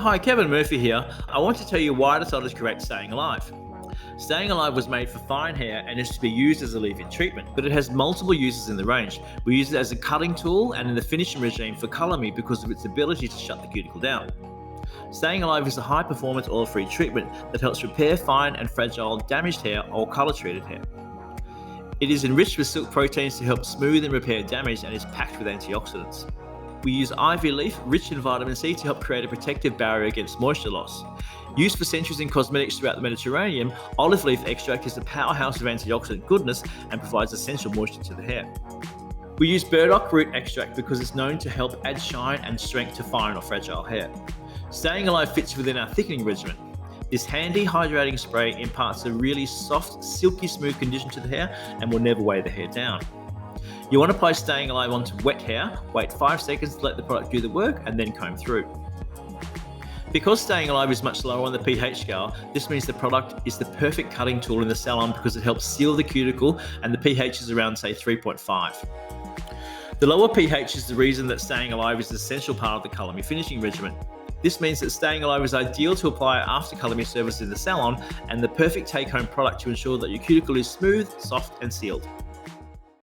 Hi, Kevin.Murphy here. I want to tell you why I decided to create Staying.Alive. Staying.Alive was made for fine hair and is to be used as a leave-in treatment, but it has multiple uses in the range. We use it as a cutting tool and in the finishing regime for colour me because of its ability to shut the cuticle down. Staying.Alive is a high-performance oil-free treatment that helps repair fine and fragile damaged hair or colour-treated hair. It is enriched with silk proteins to help smooth and repair damage and is packed with antioxidants. We use ivy leaf, rich in vitamin C, to help create a protective barrier against moisture loss. Used for centuries in cosmetics throughout the Mediterranean, olive leaf extract is a powerhouse of antioxidant goodness and provides essential moisture to the hair. We use burdock root extract because it's known to help add shine and strength to fine or fragile hair. Staying.Alive fits within our thickening regimen. This handy hydrating spray imparts a really soft, silky smooth condition to the hair and will never weigh the hair down. You want to apply Staying.Alive onto wet hair, wait 5 seconds to let the product do the work, and then comb through. Because Staying.Alive is much lower on the pH scale, this means the product is the perfect cutting tool in the salon because it helps seal the cuticle and the pH is around, say, 3.5. The lower pH is the reason that Staying.Alive is an essential part of the colour me finishing regimen. This means that Staying.Alive is ideal to apply after colour me service in the salon and the perfect take-home product to ensure that your cuticle is smooth, soft and sealed.